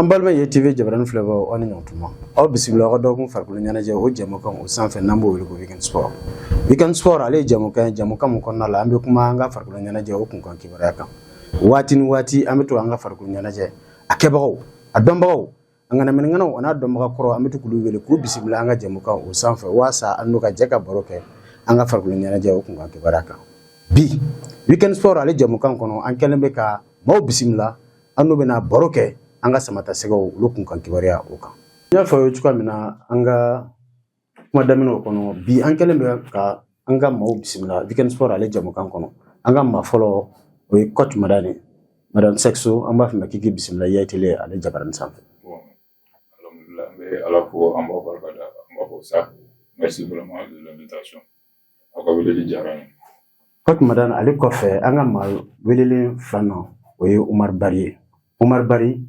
Ambalme TV Jabran Flavor on Yantuma. All Bisibla Dog Fakulanaja, O Jamokan, or something number will go weekend sport. Weekend sport, Ale Jamokan, Jamokam Konala, Ambukumanga, Fakulanaja, Okunkan Kibaraka. Wati, Ametu Anga Fakulanaja, Akebao, Adombo, Anganamano, and Adomaka Koro, Ametukulu, Kubisiblanga, Jamoka, or something, Wasa, and Luka Jaka Boroke, Anga Fakulanaja, Okunkan Kibaraka. B. Weekend sport, Ale Jamokan Kono, and Kelembeka, Mo Bisimla, Anubena Boroke. Anga samata sego lokun kan kibaria oka ya fa yuka mina anga madamino kono bi ankele be ka anga mau bismillah weekend sport ale jamu kan kono anga ma follow o coach madani madan sexo amba fa makiki bismillah ya tele ale jabaran sam alhamdulillah mais à la fois amba barkada amba ko ça merci vraiment de l'invitation aka wele jarani coach madan ale ko fe anga ma welele flano o Omar Bari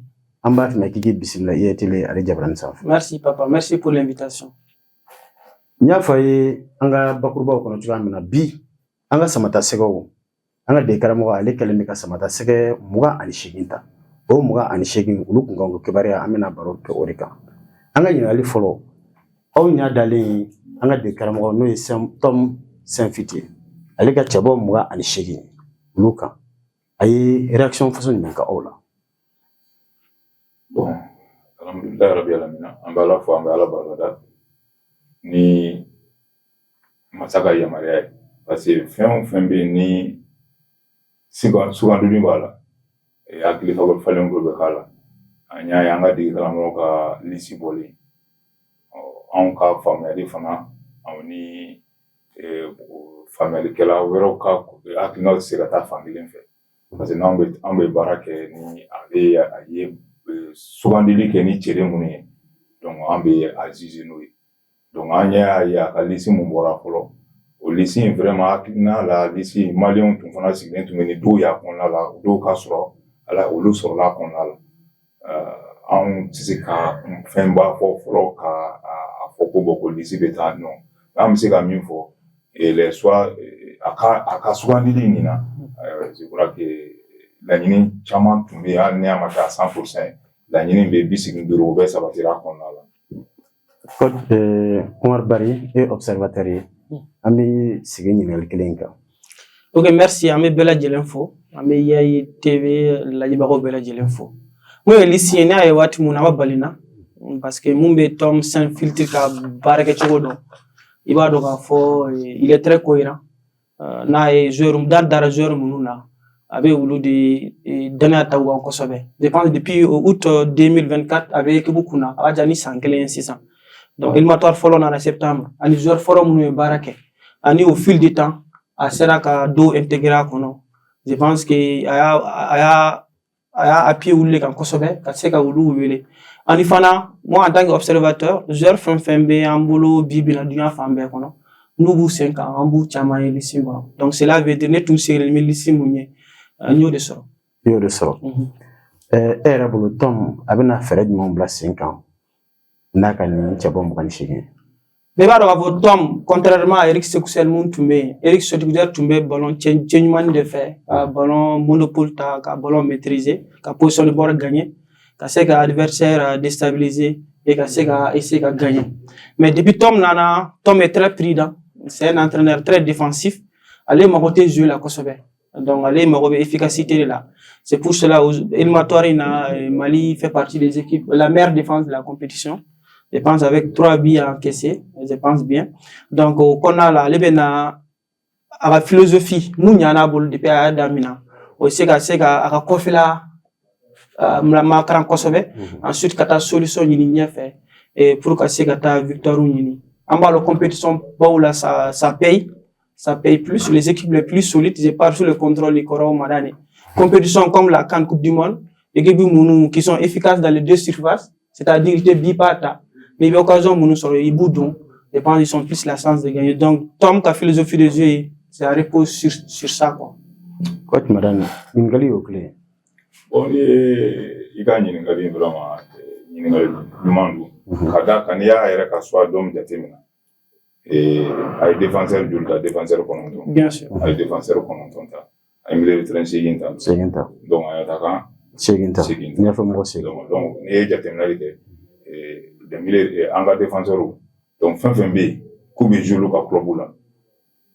Merci papa, merci pour l'invitation. Nya faye anga bakurba kono tugamina bi anga samata sego anga de karamo ale kalemi ka samata sege muga ani shiginta o muga ani shigin ulukunga ngo kibariya amina baro ke orika anga nyali follow o nya dale anga de karamo no tom Saint-Fiti ale ka chabo muga ani shigin uluka ay réaction façon nyanka ola. Bon, alhamdulillah rabbil alamin ambala fo ambala barada ni masaka ya maria parce que fin be ni souvent du bala et akili fa falen go be kala anya yanga di kala mo ka lisi boli on ka famille fana oni famille kala wero ka akili no se ta famille fait parce que non be barake ni ale aye souvent dit que ni tiré muni donc ambe azizi nous donc anya ya kalisi mumbora polo o lisi vraiment akina la lisi malion tout fana signé tout meni do ya kon la do kasro ala o lu sur la kon la on tsika femba fo flo ka afoko boko lisi beta non am se ka minfo et les soirs aka souvent dit ni na je crois que la nini chama tumbi ne amata 100% la nini be bisigi duro be sabatira konala code Omar Bari et observateur ami sigini ngal kelenka. OK, merci ami bela jelenfo ami yayi TV la jibako bela jelenfo moi lycée na e wati muna balina parce que mumbe tom sans filtre ka barake chogodo iba do ka fo il est très cohérent na e joueur dara joueur mununa avec Ouloudi et Dana Taouan Kosobe. Je pense depuis août 2024 avec Kibukuna, Adjani Sankelen 600. Donc, il m'a tout follow en septembre. Et joueur forum nous barake. Et au fil du temps, à Seraka do intégré kono. Je pense que aya appuyé Oulé en Kosobe, Katseka Oulou Wele. En ifana, moi en tant qu'observateur, joueur Fembe, Ambolo, Bibi, Naduyan Fambe kono. Nous vous 5 ans, Ambou, Chamaye, Lissi. Donc, cela veut dire tout c'est le Lissi Mounier. Yo de soro. Era bolo tom abena fere mon bla 5 ans. Naka ni chabo mo kan shigi. Be ba do tom contrairement à Eric Sekussel Muntumbe, Eric Sekussel Tumbe ballon changement de fait, ballon monopole ta ka ballon maîtrisé, ka position de bord gagné, ka c'est ka adversaire déstabilisé et ka c'est ka essayer ka gagner. Mais depuis tom est très prudent, c'est un entraîneur très défensif. Allez m'a côté jouer la Kosobe. Donc, allez, ma efficacité là. C'est pour cela, Mali fait partie des équipes, la meilleure défense de la compétition. Je pense avec 3 billes encaissés, je pense bien. Donc, on a là, à la philosophie, nous, y en a beaucoup depuis à Damina. Aussi, c'est qu'à Kofela, ma cran Kosobe. Ensuite, qu'à ta solution, y a fait. Et pour que c'est qu'à ta victoire ou n'y. En bas, la compétition, là, ça paye. Ça paye plus. Les équipes les plus solides, je parle sous le contrôle du Coro Madani. Compétitions comme la CAN Coupe du Monde, équipes qui sont efficaces dans les deux surfaces, c'est-à-dire qu'ils bipata. Mais il y a occasion de nous sur les boudons. Je pense qu'ils ont plus la chance de gagner. Donc, Tom, ta philosophie de jeu, ça repose sur ça, quoi. Coach Madani, Ningali au clé. Bon, il gagne Ningali vraiment. Il gagne le monde. Quand il y a un soit d'homme de Témina. Et avec défenseur défenseur bien sûr avec défenseur kononton ta ay milieu de train seguinta donc ay attaquant Seginta. N'y a pas moi c'est. Donc ni jateminali kɛ des milliers en cas défenseurs donc fin B ku bɛ jouer ka club la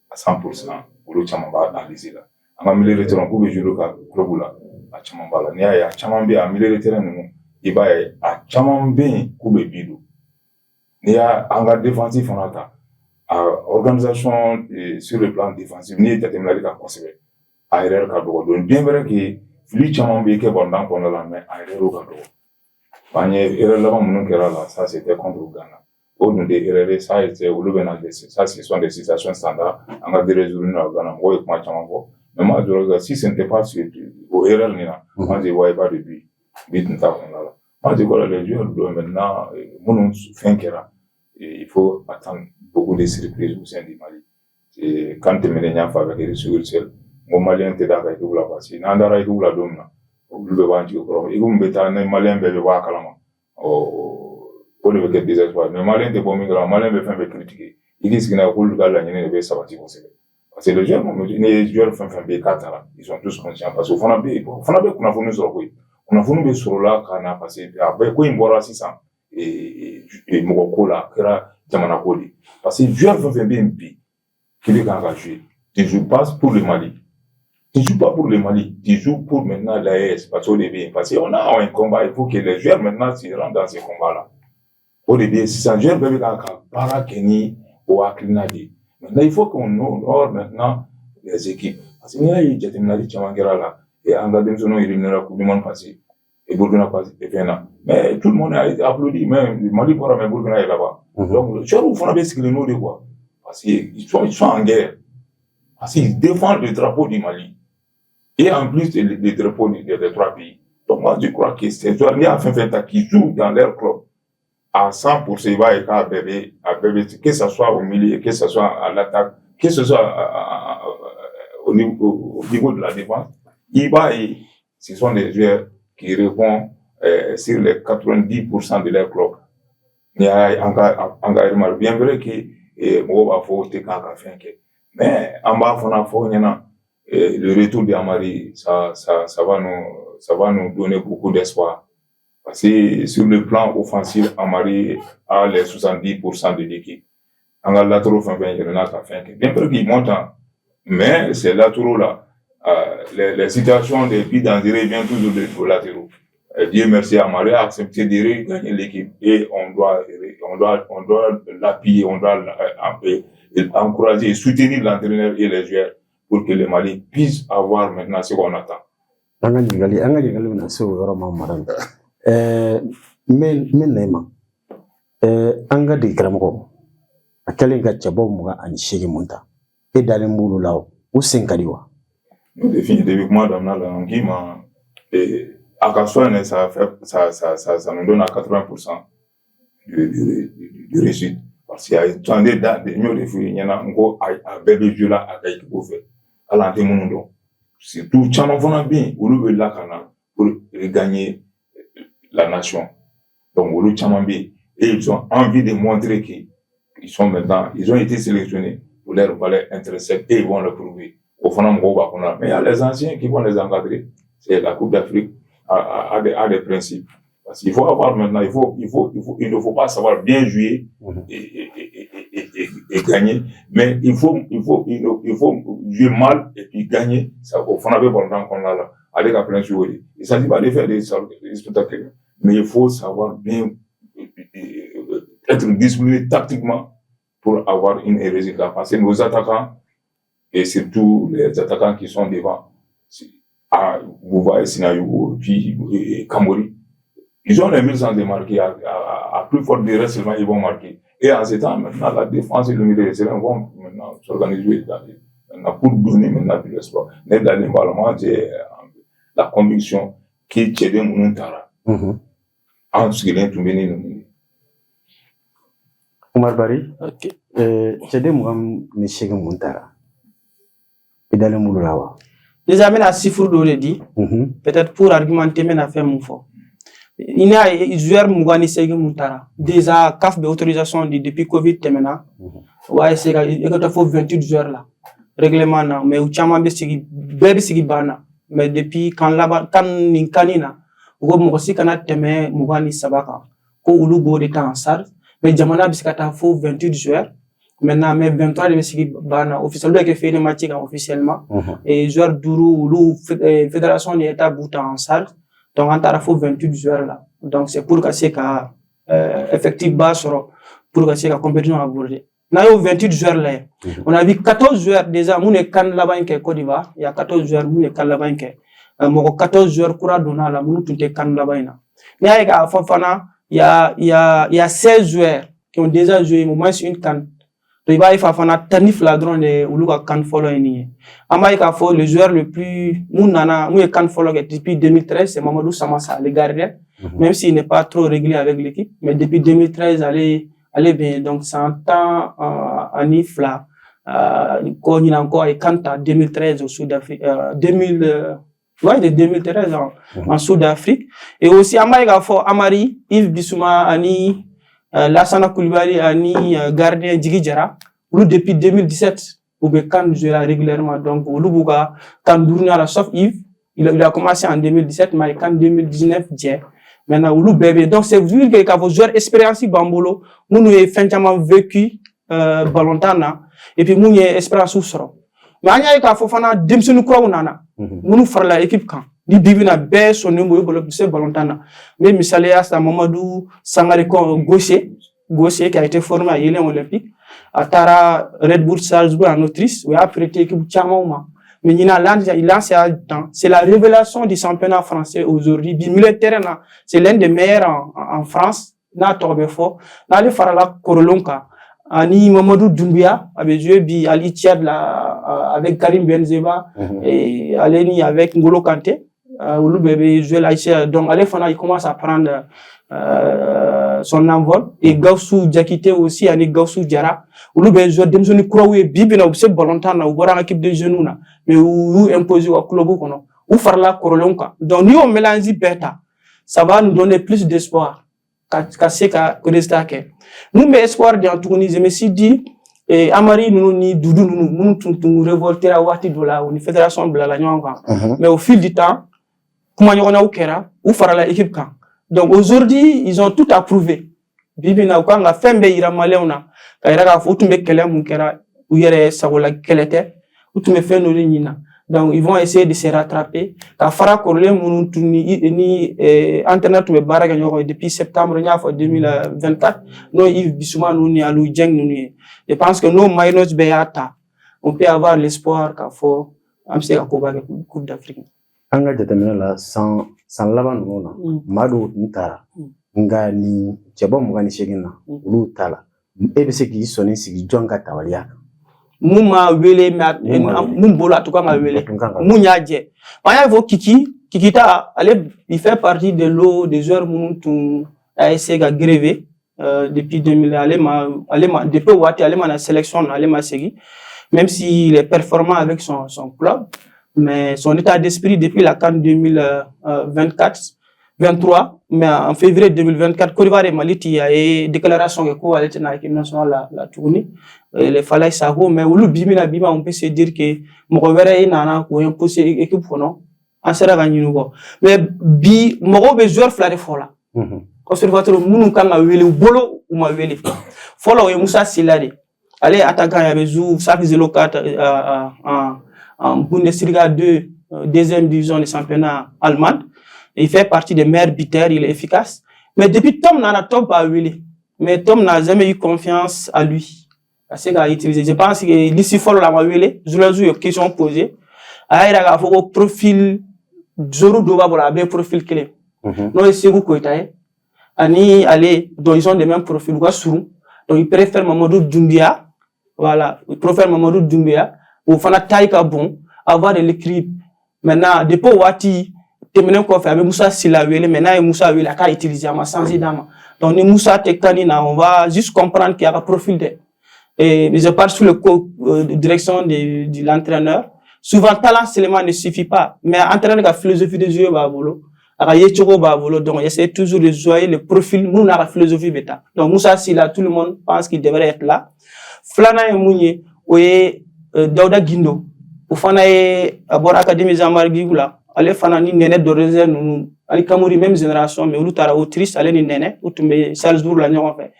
à 100% olu caman b'a analyser la an ka milieu de terrain ku bɛ jouer ka club la a caman b'a la n'i y'a ye a caman bɛ a milieu de terrain ninnu i b'a ye a caman bɛ yen k'u bɛ bi don n'i y'a an ka défensif fana ta organisation sur le plan défensif n'i ye jateminali kɛ kosɛbɛ a erreur ka dɔgɔ donc bien vrai que fili caman bɛ kɛ bɔndan kɔnɔna la mais a erreur ka dɔgɔ an ye erreur laban minnu kɛra la ça c'était contre Ghana au nom des erreurs ça a été olu bɛ na ça ce sont des situations standards an ka dérésoudre na Ghana mɔgɔw ye kuma caman fɔ mais moi je regarde si ce n'était pas sur au erreur ni na moi je voyais pas de but tun t'a kɔnɔna la moi je crois les joueurs doivent maintenant minnu fɛn kɛra il faut attendre beaucoup de surprises au sein du Mali et quand tɛmɛnen y'a fɔ avec Eric Sogolsel ngo Malien tɛ da ka équipe la parce que n'an dara équipe la don min na olu bɛɛ b'an jigi kɔrɔ équipe min bɛ taa ni Malien bɛɛ bɛ bɔ a kalama o de bɛ kɛ désespoir mais Malien tɛ bɔ min kalama Malien bɛ fɛn bɛɛ critiquer i k'i sigi n'a ye k'olu ka laɲini de bɛ sabati kosɛbɛ parce que les joueurs ni ye joueur fɛn fɛn bɛ yen k'a taara ils sont tous conscients parce que o fana bɛ kunnafoni sɔrɔ koyi kunnafoni bɛ sɔrɔ la ka na parce que a bɛɛ ko in bɔra sisan mɔgɔ ko la a kɛra jamana ko de parce que joueur fɛn fɛn bɛ yen bi k'i bɛ kan ka jouer tu joues pas pour le Mali. Tu ne joues pas pour le Mali, tu joues pour maintenant l'AES, parce qu'au début, parce qu'on a un combat, il faut que les joueurs maintenant se rendent dans ce combat-là. Au début, si un joueur veut para Kenny ou Aklinadi, maintenant il faut qu'on honore maintenant les équipes. Parce qu'il y a eu Jatimnadi Chamangera là, et Angadem Sono, il est venu à la Coupe du Monde passé, et Burkina passé, et Fena. Mais tout le monde a été applaudi, même le Mali pour mais Burkina est là-bas. Donc, le joueur, il faut bien ce qu'il nous dit quoi. Parce qu'ils sont en guerre. Parce qu'ils défendent le drapeau du Mali. Et en plus des drapeaux des trois pays. Donc moi je crois que ces joueurs qui jouent dans leur club à 100%, il va être à bébé, que ce soit au milieu, que ce soit à l'attaque, que ce soit au niveau de la défense, ce sont des joueurs qui répondent sur les 90% de leur club. Il y a un bien vrai que moi va faut mais en bas faut le retour d'Amari, ça va nous donner beaucoup d'espoir. Parce que sur le plan offensif, Amari a les 70% de l'équipe. En latéraux, il y en a qui fait. Bien sûr qu'il monte, mais ces latéraux là, les situations des plus dangereuses viennent toujours de latéraux. Dieu merci, Amari a accepté de gagner l'équipe et on doit l'appuyer, on doit encourager et soutenir l'entraîneur et les joueurs pour que le Mali puisse avoir maintenant ce qu'on attend. Anga digali na so yoro ma maran. Men nema. Anga de gramko. Akelen ga chabo muga an shege munta. E dalen bulu lawo. Usen kadiwa. Nous définissons depuis moi dans la ngima à Kassoane ça nous donne à 80% de réussite. Parce qu'il y a des dates de mieux de fouiller, il y en a encore à bébé jeu là à quelque chose fait. À l'antémondo. C'est tout chama fona bien, ou le là kana pour gagner la nation. Donc ou le chama bien et ils ont envie de montrer qu'ils sont maintenant, ils ont été sélectionnés pour leur valeur intrinsèque et ils vont le prouver. Au fond mais il y a les anciens qui vont les encadrer. C'est la Coupe d'Afrique a des principes. Parce qu'il faut avoir maintenant, il ne faut pas savoir bien jouer et gagner, mais il faut jouer mal et puis gagner. Ça, au fond, qu'on a là, avec la plein jouer. Il s'agit pas de faire des spectacles, mais il faut savoir bien être discipliné tactiquement pour avoir une résultat. Parce que nos attaquants, et surtout les attaquants qui sont devant, vous voyez Sinayo, puis Kamori, ils ont les 1100 de marquer, à plus fort des restes seulement ils vont marquer. Et en ce temps, maintenant, la défense et le milieu de terrain vont maintenant s'organiser pour donner maintenant de l'espoir. Mais dans l'emballement, j'ai la conviction qu'il y a des montara. En ce qui est tout béni. Omar Bari, j'ai des montara, mais chez montara. Et dans le moulurawa. Les amènes à Sifur dit, peut-être pour argumenter, mais à faire mon fort. Il y a des joueurs Mougani Segi Moutara. Déjà, CAF autorisation depuis Covid, ouais, c'est qu'il faut 28 joueurs là. Règlement, mais où Chama Bessigi, Bébé Sigi Bana. mais depuis quand ni kanina ou mo aussi kana teme mugani sabaka ko ulu bo de temps en charge mais jamana biskata fo 28 joueurs maintenant mais 23 de sigi bana officiellement que fait les matchs officiellement et joueurs duru ulu fédération de état bouta en charge donc on tara fo 28 joueurs là donc c'est pour que c'est ka effectif bas pour que c'est la compétition abordée. Nous avons 28 joueurs là. On a vu 14 joueurs déjà. Nous sommes kan là-bas en Côte d'Ivoire. Il y a 14 joueurs. Nous sommes kan là-bas en 14 joueurs courant donna là. Nous sommes kan là-bas en. Mais il y a 16 joueurs qui ont déjà joué au moins une can. Donc il va y avoir tanif là drone de uluka kan follow ni. Amaïka fo le joueur le plus nous kan follow depuis 2013 c'est Mamadou Samassa le gardien. Même s'il n'est pas trop régulier avec l'équipe, mais depuis 2013 allez bien, donc c'est un temps en IF là, quand il a encore et quand à 2013 au Sud-Afrique, 2013 en Sud-Afrique, et aussi Amari, Yves Bissouma, Ani, Lassana Koulibaly, Ani, gardien Djigui Diarra, depuis 2017, ou bien quand je là régulièrement, donc au Lubuga, quand Dournia, sauf Yves, il a commencé en 2017, mais quand 2019, Djé. Maintenant, ou bébé. Donc, c'est vu que vos joueurs expérience Bambolo, nous avons effectivement vécu, Balontana, et puis nous avons expérience ou sera. Mais, il y a Fofana, Dimsonu Kwa Nana. Nous faisons l'équipe quand. Ni bibina bé, son numéro, c'est Balontana. Mais, Misaléa, c'est Mamadou Sangareko Gaucher, qui a été formé à Yélen Olympique, à Tara Red Bull Salzbourg en Autriche, où il a prêté l'équipe Tchamaouma. Mais c'est la révélation du championnat français aujourd'hui. Du milieu de terrain, c'est l'un des meilleurs en France. Na Torbefo, na le Farala Korolonka, Ani Mamadou Doumbia, avec joué bi Ali Tchad avec Karim Benzema, et Aleni avec N'Golo Kanté, Oulu bébé joué là, donc Alefana il commence à prendre son envol, et Gaussou Diakité aussi, Ani Gaussou Diarra, Oulu bébé joué Demsoni Kouaoué, Bibina, ou c'est Bolontana, ou voilà l'équipe de genoux, mais où imposer au club ou Farala Korolonka. Donc nous on mélange bêta, ça va nous donner plus d'espoir. Nous, mais espoir dans Tunisie, je me suis dit, Amari, nous, ni Doudou, nous, révolter à Wati de la fédération de la mais au fil du temps, comment on a ou fera la équipe quand. Donc aujourd'hui, ils ont tout approuvé. Bibi na kwa nga fembe ira maleona, ka ira ka futu me kele munkera, ou yere sagola kelete, ou tu me fais nos lignes. Donc, ils vont essayer de se rattraper. Ka fara korle munu ni internet me baraga depuis septembre 2024. No Yves Bissouma nous ni Alou Dieng nous ni. Je pense que nos Maynos Beata, on peut avoir l'espoir qu'à faut amse ka koba Coupe d'Afrique. Anga jatamina la sans laban nona. Madu ntara. Nga ni jabo mugani shegina. Ulu tala. Ebese ki soni sigi jonga tawaliya. Mouma wele bolo en tout cas ma wele mounya dje aya vo kikita il fait partie de l'eau des joueurs mounou a essayé de gréver depuis 2000 depuis Wati allé ma sélection allé ma segui même s'il est performant avec son club mais son état d'esprit depuis la CAN 2023 mais en février 2024 Côte d'Ivoire et Mali il y a une déclaration que quoi elle était dans l'équipe nationale la tournée les falaises ça mais au bimina on peut se dire que mon verre nana ko imposer équipe non en sera gagné nous mais bi mo be joueur flare fola conservateur munu kan a wele bolo ou ma wele fola o Moussa Silade allez attaquant ya bezu ça faisait le 4 en Bundesliga 2 deuxième division du championnat allemand. Il fait partie des meilleurs buteurs, il est efficace. Mais depuis Tom n'a pas wele. Mais Tom n'a jamais eu confiance à lui. C'est qu'il a utilisé. Je pense que l'ici follow la wele, je leur ai une question posée. Il a un profil Zoro Doba pour un profil clé. Non, c'est vous qui êtes Ani allez, donc ils ont les mêmes profils. Donc il préfère Mamadou Doumbia. Voilà, il préfère Mamadou Doumbia. Ou Fana Taïka bon, avoir de l'équilibre. Maintenant, depuis Wati, terminé quoi faire avec Moussa Silawele, maintenant Moussa Wele a utilisé ma sans idama. Donc ni Moussa Tekanina, on va juste comprendre qu'il y a un profil de. Et je parle sous le direction de l'entraîneur. Souvent talent seulement ne suffit pas, mais entraîneur la philosophie de jeu va volo. Donc essaie toujours de jouer le profil nous la philosophie bêta. Donc Moussa Sila tout le monde pense qu'il devrait être là. Flana et Mounier ou Dauda Guindo. Ou Fana et Abor Académie Zamargui là. ale fana ni nene de réserve nous ali Kamori même génération mais olu tara Autriche ale ni nene utumbe Salzbourg la ñoo fait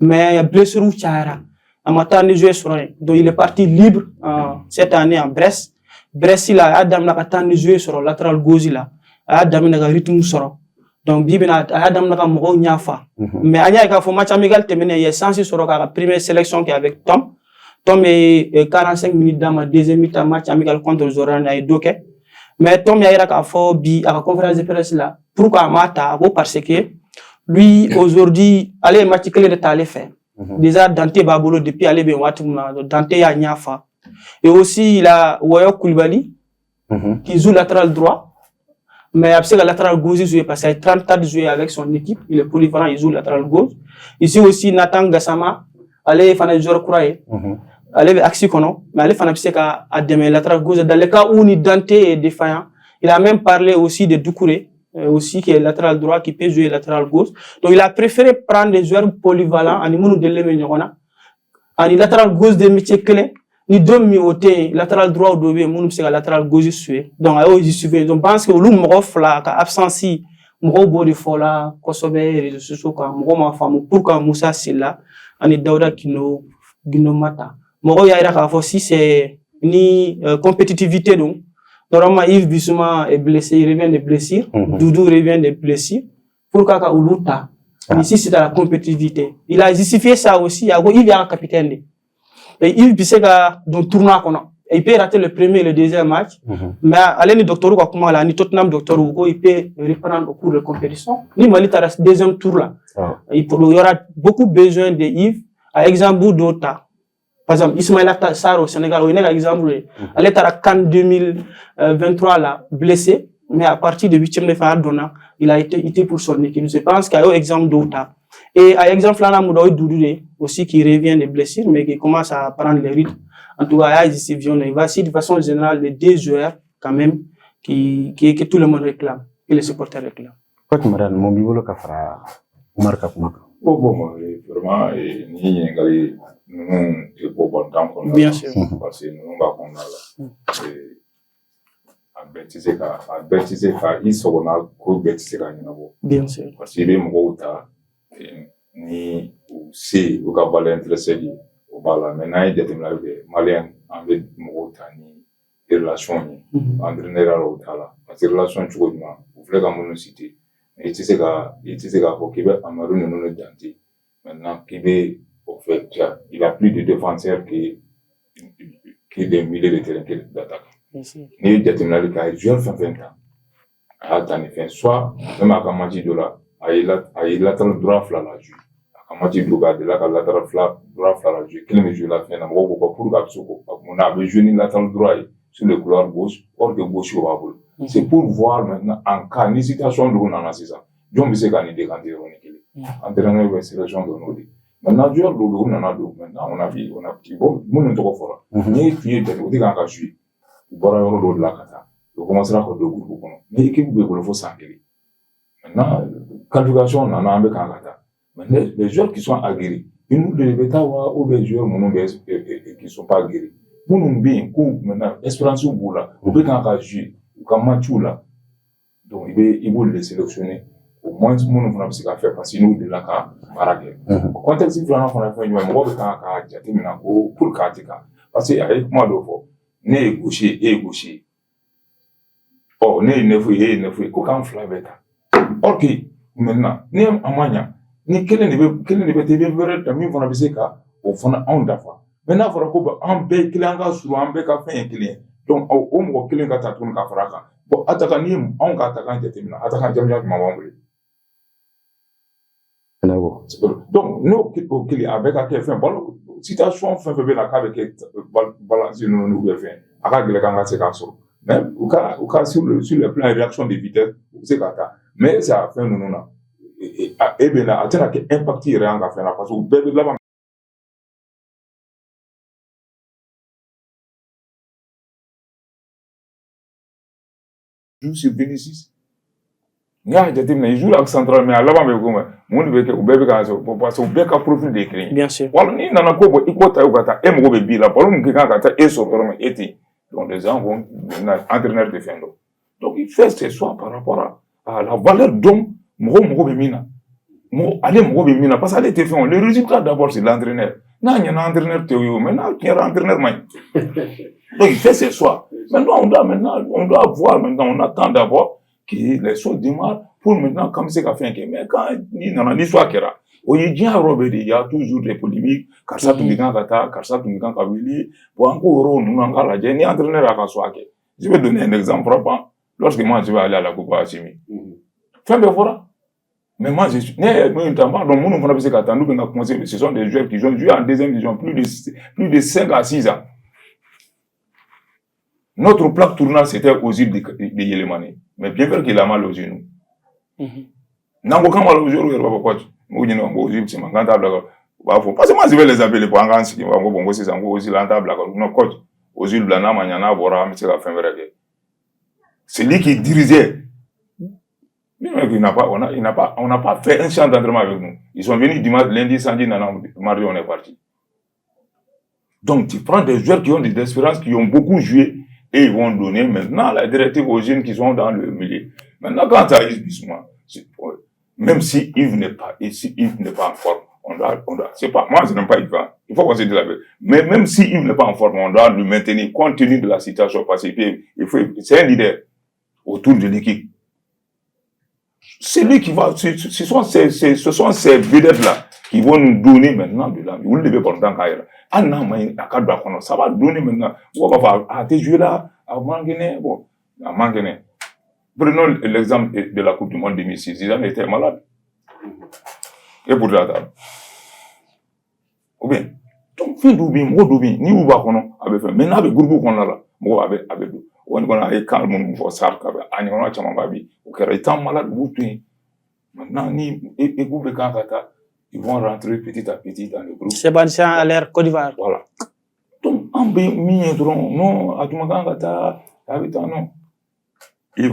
mais blessure ou tiara amata ni jouer sur donc il est parti libre cette année en Brest il a Adam na katan ni jouer sur latéral gauche là Adam na rythme sur donc bibina Adam na mo ñafa mais anya ka fo match amical terminé il est censé sur la première sélection qui est avec Tom est 45 minutes dans ma deuxième mi-temps match amical contre Zoran et Doke. Mais Tom Yaira a fait bi à la conférence de presse là. Pourquoi Mata? Parce que lui aujourd'hui, allez match clé de t'aller faire. Déjà Dante Babolo depuis aller bien Watumna, Dante Yanyafa. Et aussi il a Wayo Koulibaly qui joue latéral droit. Mais après le latéral gauche il joue parce qu'il a 30 ans de jouer avec son équipe, il est polyvalent, il joue latéral gauche. Ici aussi Nathan Gassama, allez faire joueur croyé. Allez axi kono mais allez fana pise ka a demain latéral gauche dans le cas où ni Dante est défaillant. Il a même parlé aussi de Doucouré aussi qui est latéral droit qui peut jouer latéral gauche. Donc il a préféré prendre des joueurs polyvalents en imunu de l'Emenyona en latéral gauche de métier clé ni domi oté latéral droit ou dobe munu pise latéral gauche sué. Donc ayo y suivait donc pense que lu mo fla ka absence mo bo de fola ko sobe réseaux sociaux ka mo ma famu pour que Moussa Silla ani Daouda Kino Mata. Moro yaira ka fo si c'est ni compétitivité donc normalement Yves Bissouma est blessé, il revient de blessure, Doudou revient de blessure pour kaka uluta ici c'est la compétitivité il a justifié ça aussi yago Yves est capitaine et Yves Bissega dans tournoi kono il peut rater le premier et le deuxième match mais allez ni docteur ko kuma la ni Tottenham docteur ko il peut reprendre au cours de compétition ni Malita reste deuxième tour là il y aura beaucoup besoin de Yves à exemple Dota. Par exemple, Ismaïla Sarr au Sénégal, on a un exemple, elle est à la CAN 2023 là, blessé, mais à partir de 8e de finale, il a été pour son équipe. Je pense qu'il y a un exemple d'autre. Et à exemple, là, on a Doudou aussi qui revient de blessures, mais qui commence à prendre les rythmes. En tout cas, il va essayer de façon générale les deux joueurs, quand même, que tout le monde réclame, que les supporters réclament. Quoi que madame, mon bibolo kafra, Omar Kapumaka. Bon, vraiment, ni ngali. Nous, c'est pour bon temps qu'on a. Bien sûr. Parce que nous, on a là. À bêtiser, il s'en a qu'au bêtiser quand il y en a. Bien sûr. Parce qu'il est mort, ni aussi, au cas où il est intéressé, au bala, maintenant, il y a des Maliens, en fait, mort, ni relations, entraîneur au tala. Parce que relations, tu vois, vous voulez qu'à mon cité. Et tu sais qu'à Québec, à Maroun, nous le denti. Maintenant, Québec, au fait, il a plus de défenseurs que des milliers de terrains d'attaque. Ni déterminé qu'à jouer 20 ans. À t'en faire soit, même à Kamati de là, à y latéral droit fla la jouer. À Kamati de là, de la latéral droit fla la jouer. Quel mesure la fin, n'a pas pour Gapsoko. On a besoin de latéral droit sur le couloir gauche, hors de gauche au Baboul. C'est pour voir maintenant, en cas de situation de l'on a ça. John Bissé a décanté, entraîneur de sélection de nos dés. Maintenant, joueur de l'eau, maintenant, on a petit bon, mon entretien fort. Ni tu es au dégât à jouer. Ou boire un euro de la cata. On commencera à deux groupes. Mais l'équipe de l'eau, faut s'engager. Maintenant, qualification, on en a un peu qu'à cata. Maintenant, les joueurs qui sont aguerris, ils nous devons avoir ou des joueurs qui ne sont pas aguerris. Nous nous bien, maintenant, espérance ou boula, ou bien qu'à jouer, ou qu'à matcher là. Donc, il faut les sélectionner. Au moins, nous avons ce qu'on fait parce que nous, de la cas, baraque. Au contexte, il faut qu'on a fait une fois, pour Katika. Parce que, avec moi, né gaucher et gaucher. Oh, né neuf, qu'aucun flaveta. Ok, maintenant, né amanya, ni quel ne peut te ver, t'as mis pour la biseca, au fond, on d'affaires. Maintenant, il faut qu'on ait un sur un bec à faire un client. Donc, au moins, qu'il y ait un tatoune à faire. Bon, attaquant, on va attaquer, attaquant, j'aime ma donc, nous, qu'il y a avec un fait, bon, situation fait la avec balance nous nous fait. Avec les gars, c'est comme ça. Mais, au cas sur le plan de réaction de vitesse, c'est comme ça. Mais ça a fait nous, et bien là, attends, qu'il impact rien à faire parce que vous perdez là-bas. Joue sur Vénécis. Nga jatimna il joue l'axe central mais là-bas mais comme mon beke ou bebe ka so parce que beka profil de créer bien sûr wala ni nana ko bo ikota ukata e mo be bi la ballon ki ka ta e so pero eti donc les gens vont entraîneur de fendo Donc, il fait ses choix par rapport à la valeur d'homme, parce qu'elle était fait. Le résultat d'abord, c'est l'entraîneur. Non, il y a un entraîneur théorie, maintenant, il y a un entraîneur main. Donc, il fait ses choix. Maintenant, on doit voir, maintenant, on attend d'abord que les choses démarrent pour maintenant, comme c'est qu'a fait, mais quand il y a une histoire qui est là, il y a toujours des polémiques, car ça, tout le monde a vu, pour encore, nous, on a la ni entraîneur à soi. Je vais donner un exemple frappant. Lorsque moi, je vais aller à la Coupe Assimi. Fin de voilà. Mais moi, je suis, ce sont des joueurs qui ont joué en deuxième division plus de 5 à 6 ans. Notre plaque tournante, c'était aux îles de Yélémané. Mais bien sûr qu'il a mal aux genoux. Nango quand mal aux genoux, il va pas quoi. Moi, je n'ai pas aux îles, c'est mon grand table. Parce que moi, je vais les appeler pour un grand site. Bon, c'est ça, aux îles en table. Non, coach. Aux îles Blana, Maniana, Bora, mais c'est la fin de c'est lui qui dirigeait. On n'a pas fait un champ d'entraînement avec nous. Ils sont venus dimanche, lundi, samedi, mardi, on est parti. Donc, tu prends des joueurs qui ont des espérances, qui ont beaucoup joué, et ils vont donner maintenant la directive aux jeunes qui sont dans le milieu. Maintenant, quand ça arrive, même si Yves n'est pas en forme, c'est pas, moi, je n'aime pas Yves. Il faut qu'on se dise la vérité. Mais même si Yves n'est pas en forme, on doit le maintenir compte tenu de la situation, parce que c'est un leader autour de l'équipe. C'est lui qui va, ce sont ces vedettes-là qui vont nous donner maintenant de la vie. Vous le devez pendant qu'à ça va donner maintenant. On va voir, t'es joué là, à Manguené, bon, à Manguené. Prenons l'exemple de la Coupe du Monde 2006. Ils en étaient malades. Et pour ça, ou bien, donc, fais d'oubli, ni où va qu'on avait fait. Maintenant, avec le groupe qu'on a là, moi, avec on a calme, on va ça, on a chamambabi, ou étant malade, maintenant, ils vont rentrer petit à petit dans le groupe. Sébastien à l'air Côte d'Ivoire. Voilà. Donc, non, à tout moment, non. Il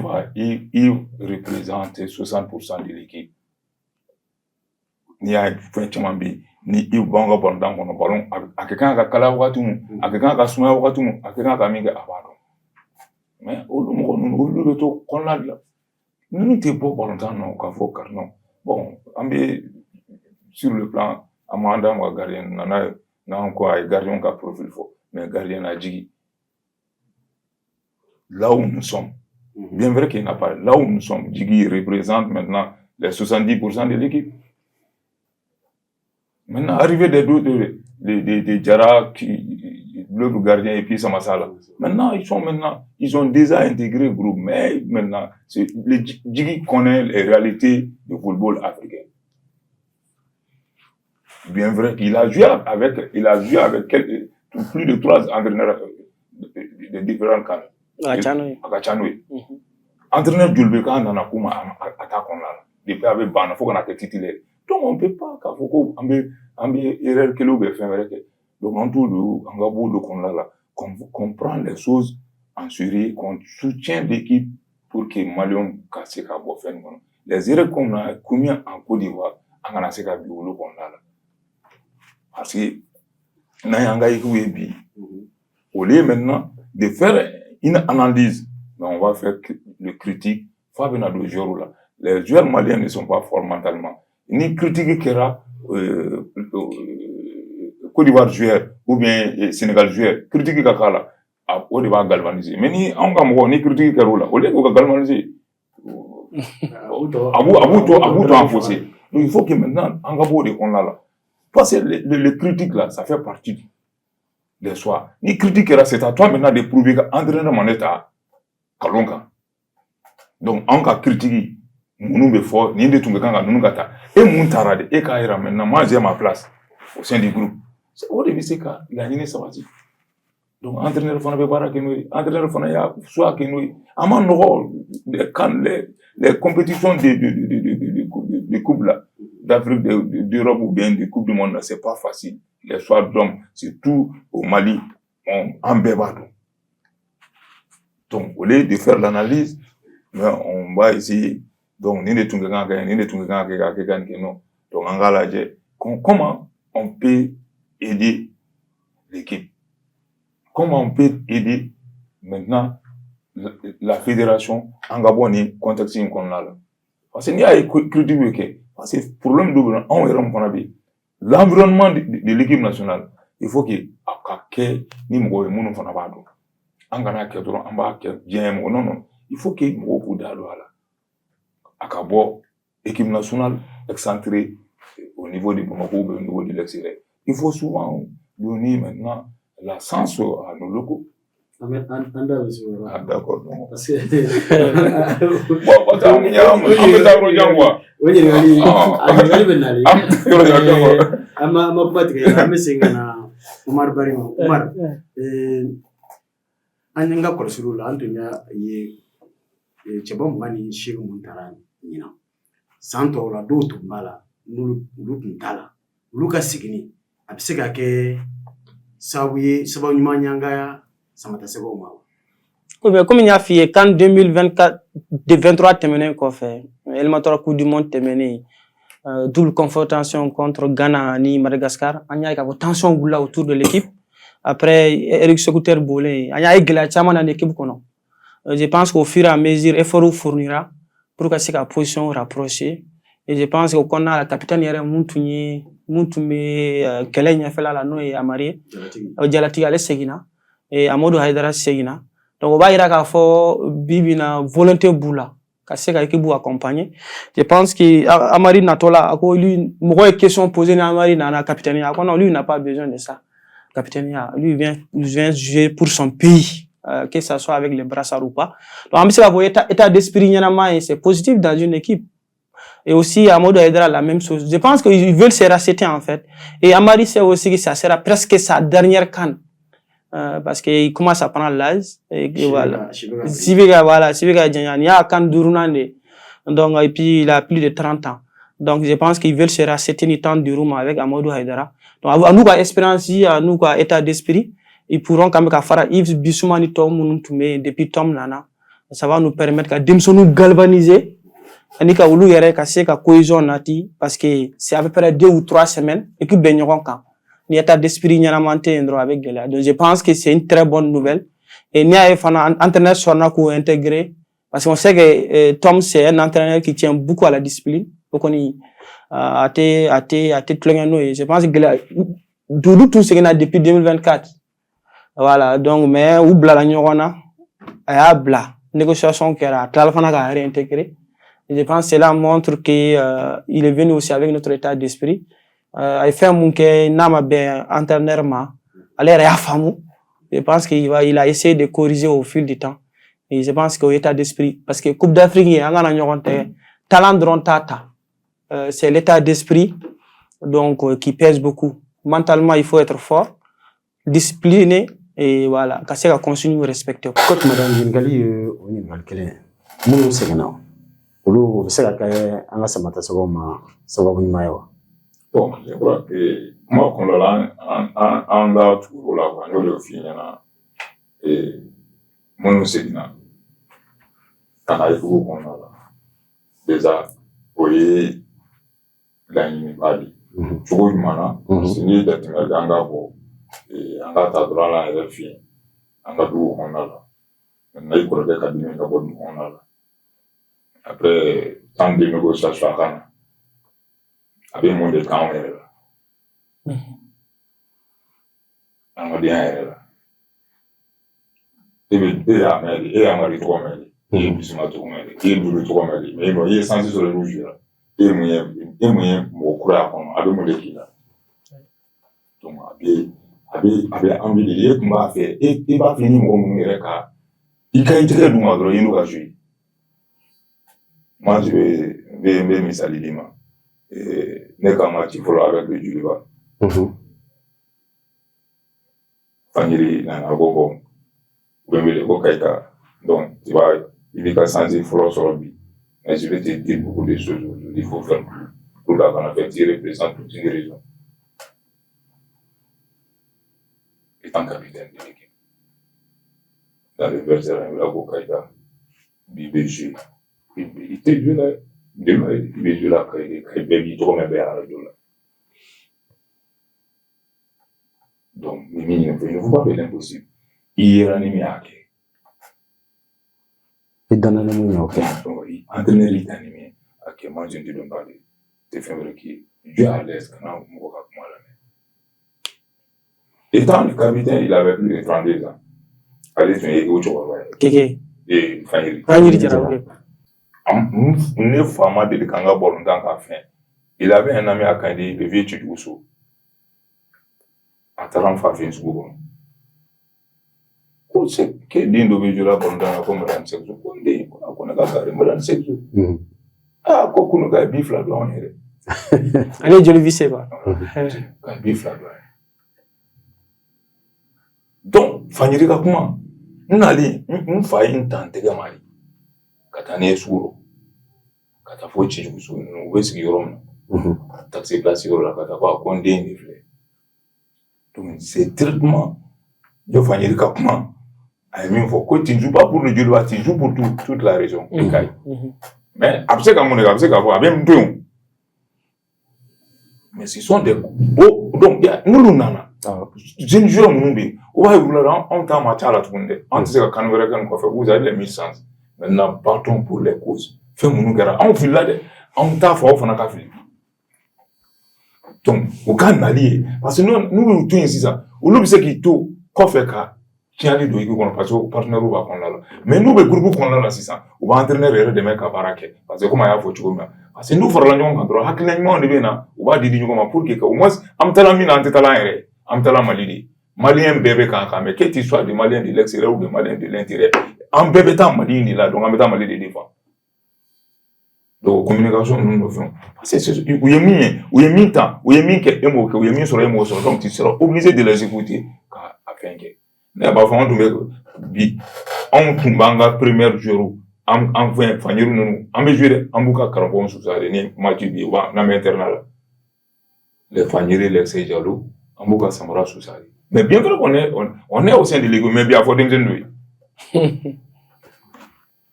représente 60% de l'équipe. Ni a fait chamambi, ni il banga pendant mon ballon, à quelqu'un qui a kala watumu, à quelqu'un qui a souma watumu, à quelqu'un qui a mis avaro. Mais au lieu de tout, qu'on l'a là. Nous n'étions pas pendant non, qu'à faut car non. Bon, sur le plan, Amanda, moi, gardien, n'a quoi, gardien qui a profil fort, mais gardien a dit, là où nous sommes, bien vrai qu'il n'a pas, là où nous sommes, Djigui représente maintenant les 70% de l'équipe. Maintenant, arrivé des Djara, le gardien et puis Samasala. Maintenant, ils ont déjà intégré le groupe, mais maintenant, Djigui connaît les réalités du football africain. Bien vrai qu'il a joué avec plus de 3 entraîneurs de différents camps. À Kachanoui. Entraîneur Djulbeka nana kuma attaquant là. Depuis avec Bana, faut qu'on a été titulaire. Donc on peut pas qu'à faut qu'on erreur que l'on veut faire avec. Donc en tout le engagement de qu'on là, qu'on prend les choses en série, qu'on soutient l'équipe pour que Malion casse qu'à boire faire. Les erreurs qu'on a commis en Côte d'Ivoire, on a assez qu'à biolo qu'on là. Parce que n'ayanga écoué au lieu maintenant de faire une analyse, mais on va faire le critique. Fabien a deux joueurs là. Les joueurs maliens ne sont pas forts mentalement. Ni critique qui era Côte d'Ivoire joueur ou bien Sénégal joueur. Critique kakala, on va galvaniser. Mais ni on va ni critique qui là. Au lieu de galvaniser, abou enfoncé. Donc il faut que maintenant on va voir de qu'on là. Parce que le critique là, ça fait partie des soirs. Ni critique là, c'est à toi maintenant de prouver qu'entraîneur mon état kalonga. Donc on va critiquer. Mounou be fort, ni de tumbekanga nous gata. Et moun tarade, et kaira maintenant, moi j'ai ma place au sein du groupe. C'est au début c'est ça, il a gagné ça aussi. Donc entraîneur fana be bara kenoi, entraîneur fana ya soit kenoi. Ama no les compétitions de coupe là, d'Afrique, d'Europe ou bien de coupe du monde là, c'est pas facile. Les soirs d'hommes, c'est tout au Mali, en bébado. Donc au lieu de faire l'analyse, on va essayer. Donc, ni de non. Donc, en gala, comment on peut aider l'équipe? Comment on peut aider maintenant la fédération en Gabon ni contexte inconnable. Parce que n'y a critique parce que problème double on est rempli l'environnement de l'équipe nationale il faut que akake ni mgo munu fana bado angana ke dron amba ke bien non il faut que mgo ku dalo ala akabo équipe nationale excentrée au niveau du Bamako au niveau de l'extérieur il faut souvent donner maintenant la sens à nos locaux. D'accord. Parce que Umar Barima Umar an nga kɔlɔsiliw la an tun y'a ye cɛba 28 mun taara ɲina san tɔw la dɔw tun b'a la n'olu tun t'a la olu ka sigini a bɛ se ka kɛ sababu ye sababu ɲuman ɲangaya samata sɛbɛnw ma. Comme il y a fait quand 2023 tɛmɛnen kɔfɛ éliminatoire Coupe du Monde tɛmɛnen double confrontation contre Ghana ni Madagascar an y'a ye ka fɔ tension wulila autour de l'équipe après Eric Sékou Bolé an y'a ye gɛlɛya caman na l'équipe kɔnɔ je pense qu'au fur et à mesure effort fournira pour ka se ka position rapprocher et je pense que o kɔnɔna la capitaine yɛrɛ mun tun bɛ kɛlɛ ɲɛfɛla la n'o ye Amari Jalatigi ale seginna et Amadou Haidara seginna donc o b'a yira k'a fɔ bi na volonté b'u la ka se ka équipe accompagner je pense que Amari natola a ko lui mɔgɔ ye question posée ni Amari nana capitaine a ko non lui n'a pas besoin de ça capitaine lui vient jouer pour son pays que ça soit avec les brassards ou pas donc on peut se ka fɔ état d'esprit ɲɛnama c'est positif dans une équipe. Et aussi, Amadou Haidara, la même chose. Je pense qu'ils veulent se racheter, en fait. Et Amari sait aussi que ça sera presque sa dernière CAN. Parce qu'il commence à prendre l'âge. Et voilà. Sibega Djanyan. Il y a CAN Durunande. Donc, et puis, il a plus de 30 ans. Donc, je pense qu'ils veulent se racheter ni temps du room avec Amadou Haidara. Donc, à nous, espérance, à nous, état d'esprit, ils pourront quand même faire Yves Bissoumani Tom, depuis Tom Nana. Ça va nous permettre de nous galvaniser. Ani ka ulu yɛrɛ ka se ka cohésion nati parce que c'est à peu près 2 ou 3 semaines et que bɛ ɲɔgɔn kan ni état d'esprit ɲɛnaman tɛ yen dɔrɔn a bɛ gɛlɛya donc je pense que c'est une très bonne nouvelle et n'i y'a ye fana entraîneur sɔrɔna k'o intégrer parce qu'on sait que Tom c'est un entraîneur qui tient beaucoup à la discipline o kɔni a tɛ tulonkɛ n'o ye je pense que gɛlɛya duuru tun seginna depuis 2024 voilà donc mais u bilala ɲɔgɔn na a y'a bila négociation kɛra a tilala fana k'a réintégrer. Je pense que cela montre qu'il est venu aussi avec notre état d'esprit. Il fait un mouké, n'a bien entraîneur ma, aller à femme. Je pense qu'il a essayé de corriger au fil du temps. Et je pense qu'il état d'esprit, parce que Coupe d'Afrique, il y a un talent de tata. C'est l'état d'esprit, donc qui pèse beaucoup. Mentalement, il faut être fort, discipliné et voilà. Qu'à ce qu'on continue de respecter. Coach Madame Gingali, on y va le kelen. Nous c'est non. Olu se ka kɛ an ka samata sɛbɛnw ma sababu ɲuman ye wa? Bon, je crois que kuma kɔnɔ la an da tugura la quoi, n y'o de f'i ɲɛna minnu seginna ka na IFOGO kɔnɔna la déjà o ye laɲiniba de ye cogo ɲuman na parce que n'i ye jateminɛ kɛ an k'a fɔ an ka taa dɔrɔn an yɛrɛ fɛ yen an ka dugu kɔnɔna la maintenant i kɔrɔkɛ ka dimi ka bɔ dugu kɔnɔna la. Après tant de négociations à Ghana, avec mon décamp, on va dire, et à Marie 3 000, et puis ma 3 000, et double 3 000, mais il est censé se le rouge là, et moyen, mon courage, avec mon équipe là. Donc, avec envie de dire qu'on va faire, et va finir mon cas, il a été très bon, il nous a joué. Moi, je vais me saluer. Ne ka match fɔlɔ avec le Juliba. Fangiri nana ko bon. U bɛ wele ko Kayita. Donc, tu vois, il est censé fɔlɔ sɔrɔ bi. Mais je vais te dire beaucoup de choses aujourd'hui. Il faut faire plus. Pour la Canada, qui représente toute une région. Étant capitaine de l'équipe. Dans le verset, il a ko Kayita. BBG. Il était joué là, il est joué là, il est trop même à la radio là. Donc, il ne faut pas faire l'impossible. Il est animé à qui? Et dans le monde, ok. Entraîneur italien, ok, moi je ne te donne pas de faire qui joue à l'aise quand on me voit comme là. Étant le capitaine, il avait plus de 32 ans. Allez, tu es où tu vois? Kéké. Et Fanyiri. Fanyiri Diarra, ok. Ne fama de Kanga Bolondan qu'a fait. Il avait un ami à Kandi, le vieux Tudousso. À Taranfa, fin Sougoum. Ko c'est que dindo be jura Bolondan comme dans sexe. Ko ndi ko na ga dans sexe. Ah ko kuno ga bifla do on here. Allez, je le vis pas. Ga bifla do. Donc Fanyiri ka kuma nali mfa intante ga mari. Katane suro. Kata fo Tudousso no wesi yorom. Taxi place yoro kata ko konde ni fle. Donc c'est traitement de Fanyiri ka kuma. I mean, tu ne joues pas pour le Dieu, tu joues pour toute la région. Mais après, quand on est après, quand on même deux. Mais ce sont des beaux. Donc, nous, nana. Je ne joue pas, on t'a matché à la tournée. On sait quand vous avez les 1000 sens. Maintenant, partons pour les causes. Fais-nous gara. On file là, on t'a fait, on a fait. Donc, au cas d'allier, parce que nous, tout ici, ça. Ou l'autre, c'est qu'il tout, qu'on fait qu'à. Tiens-les deux équipes parce que partenaire va qu'on là. Mais nous, le groupe qu'on a là, c'est ça. On va entraîner les de mecs à Baraké. Parce que comme il y a fautu comme ça. Parce que nous, faisons l'union contre le hackling, on est bien, on va dire comment pour que au moins, am tala mina antala ere, am tala malidi. Malien bébé quand mais que tu sois des Maliens de l'extérieur ou des Maliens de l'intérieur. En bébé tant malini là, donc en bébé malidi des fois. Donc communication nous nous faisons. Parce que où est mis temps, où est mis que émo que où est mis sur émotion, donc tu seras obligé de les écouter afin que ne ba fa on bi on tumbanga premier jour en fin Fanyiri nous en mesure en buka karabon sous ça ni match bi wa na internal les Fanyiri les c'est jaloux en buka samara sous ça mais bien que on est au sein de l'égo mais bien faut dem nous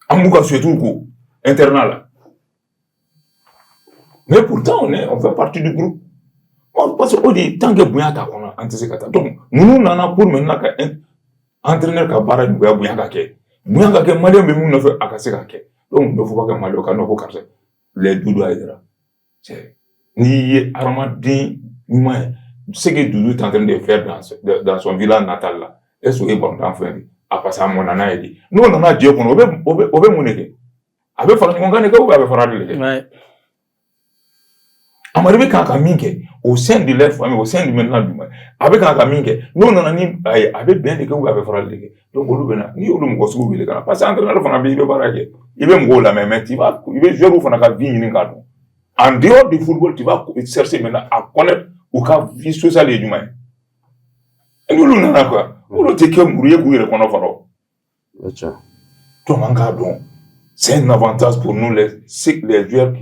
en buka surtout ko internal mais pourtant on fait partie du groupe parce que on dit tant que Bouyata qu'on a anticipé donc nous n'en a pour maintenant entraîneur ka bara du Bouyaka ke Malien be mun fait akase ka ke donc ne faut pas que Malien ka no ko karse les Doudou Aïdara c'est ni Aramadin humain ce que Doudou est en train de faire dans son village natal là est-ce que bon enfant a passé à mon nana dit nous on a Dieu qu'on obe moneke avec fara qu'on gagne ko avec fara le ouais Amaribe quand minke au sein de leur famille au sein du maintenant du monde avec quand minke nous on a ni avec bien que vous avez fait le donc on bena ni on mo ko le kana parce que entraîneur fana bi be barake il va me la même il va jouer au fana ka vie ni ngado en dehors du football tu vas chercher maintenant à connaître ou ka vie sociale du monde et nous na quoi on le teke mourir courir qu'on a faro donc en c'est un avantage pour nous les joueurs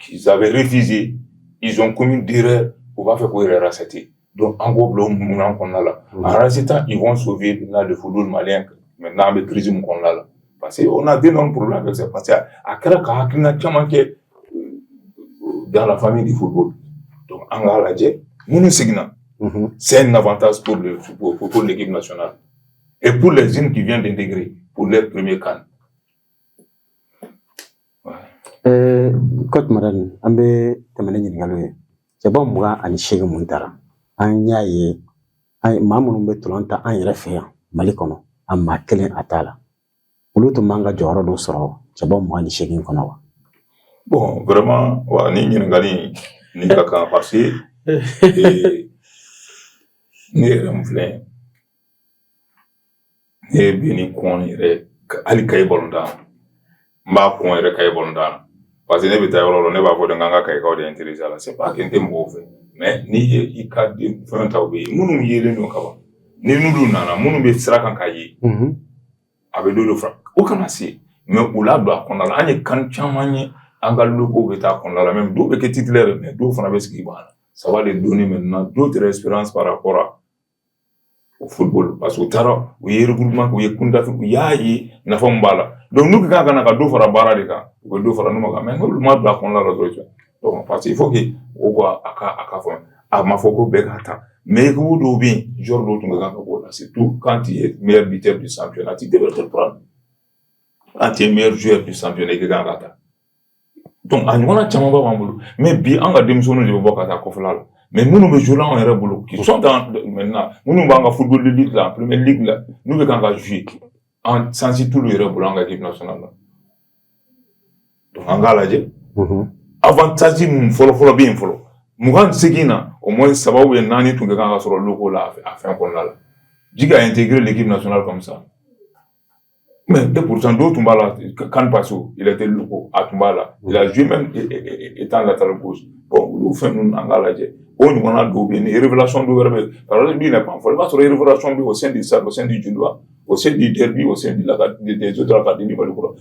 qu'ils avaient refusé, ils ont commis d'erreur pour pas faire quoi erreur c'était. Donc, en gros, nous qu'on a là. En résultat, ils vont sauver le football malien. Maintenant, avec le régime qu'on a là. Parce qu'on a d'énormes problèmes avec ça. Parce qu'à Kraka, il y a manqué dans la famille du football. Donc, en Galadje, nous signons. C'est un avantage pour l'équipe nationale. Et pour les jeunes qui viennent d'intégrer, pour leur premier can. Coach Madan, ambe temene nyingalo ye. Jaba muga ani shege muntara. Anya ye ay mamunu be tulanta an yere fe yan Mali kono amma kelen atala. Olu to manga joro do soro jaba muga ani shege kono wa. Bon, vraiment wa ni nyingali ni kaka passé ni remflé. Ni bini kon yere ali kay bolonda. Mba kon yere kay bolonda. Parce que ne bɛ taa yɔrɔ la ne b'a fɔ de k'an ka kayikaw de intéressé a la c'est pas que n tɛ mɔgɔw fɛ mais n'i ye i ka fɛn taw bɛ yen minnu yelen don ka ban ni n'olu nana minnu bɛ sira kan k'a ye a bɛ dɔ fara o kana se mais u la don a kɔnɔna la an ye kan caman ye an ka logo bɛ taa kɔnɔna la même dɔw bɛ kɛ titulaire mais dɔw fana bɛ sigi ban na ça va les donner maintenant d'autres expériences par rapport au football parce que u taara u ye regroupement u ye kundafi u y'a ye nafa min b'a la donc nous qui kana ka dɔ fara baara de kan u bɛ dɔ fara ɲɔgɔn kan mais n'olu ma don a kɔnɔna la dɔrɔn donc parce qu'il faut que o ka a ka fɔ a ma fɔ ko bɛɛ ka taa mais équipe dɔw bɛ yen joueur dɔw tun ka kan ka bɔ o la surtout quand il est meilleur buteur du championnat tu devrais te prendre tes meilleur joueur du championnat qui gagne là. Donc, on a tellement pas boulot. Mais bien, on a des missions de voir à Kofla. Mais nous, nous jouons en un boulot. Qui sont dans, maintenant, nous, en football de ligue, là, première ligue, là, nous, on va jouer. En, sans tout le boulot en équipe nationale, là. Donc, on va là, avantage, follow, bien, follow. Mougan Segina, au moins, ça va où il y a un tout le sur le logo, là, à faire un qu'on là. J'ai intégré l'équipe nationale comme ça. Mais pourtant, d'autres Tumbala, quand Passo, il était loco à Tumbala. Il a joué même étant latéral gauche. Bon, nous faisons un engagement. On a des révélations de Verbe. Alors, lui, il n'a pas en fait. Il va sur les révélations au sein du SAD, au sein du Judoa, au sein du Derby, au sein des autres académies.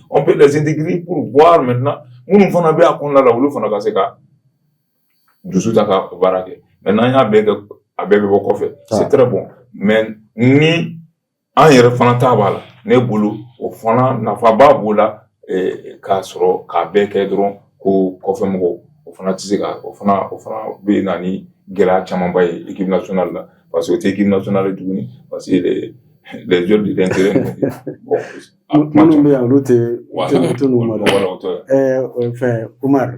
On peut les intégrer pour voir maintenant. Nous faisons un peu à qu'on a là, nous faisons un cas. Je suis d'accord avec maintenant, il y a avec beaucoup fait. C'est très bon. Mais, ni, en y refanant tabala, ne boulot, au fond, n'a pas boula, et casserole, cabec, edron, ou cofemgo, au fond, tisega, au fond, benani, guerra, chamambaye, équipe nationale, parce que l'équipe nationale est tournée, parce que les jeux d'intérêt. Nous, mais en route, Omar,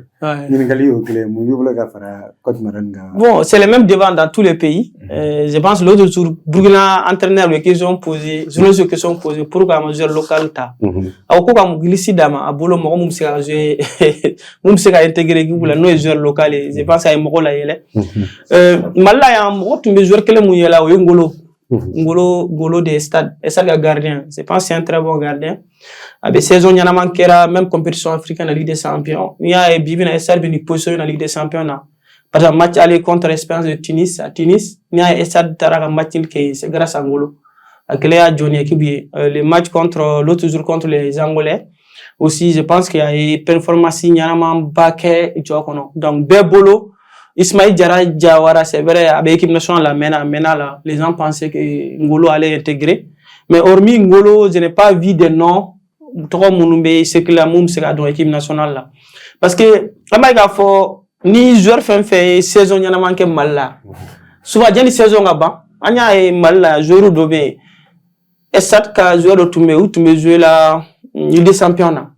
bon, c'est le même débat dans tous les pays. Je pense l'autre jour, Burkina entraîneur, les questions posées, les questions posées, pourquoi un joueur local ta. Au coup, comme glisser dama, à bolo, moi, mon sera joué, mon sera intégré, nous, joueurs locaux, je pense à un mot là, il est. Malaya, un mot, tu me joues quel mot là, ou Ngolo. Ngolo des stades, et ça, le gardien. Je pense que c'est un très bon gardien. Avec saison, il y en a manqué même compétition africaine dans la Ligue des Champions. Il y a Bibina et Serbe qui positionne dans la Ligue des Champions. Par exemple, match aller contre l'Espérance de Tunis, à Tunis, il y a Estade Taraka match qui c'est grâce à Ngolo. Avec les Johnny qui les matchs contre, l'autre jour contre les Angolais. Aussi, je pense qu'il y a une performance, il y a un baquet, et tu vois, donc, Bebolo, Ismaïl Diawara, c'est vrai, avec l'équipe nationale, la MENA, là, les gens pensaient que Ngolo allait intégrer. Mais hormis Ngolo, je n'ai pas vu de nom, trop Mounoumbe, c'est que la Moum sera dans l'équipe nationale, là. Parce que, là, faut, ni joueur fait saison, il y en a manqué mal là. Souvent, il y a une saison là-bas, il y a mal là, joueur de et ça, quand joueur de Toumé, ou Toumé jouer là, il est champion là.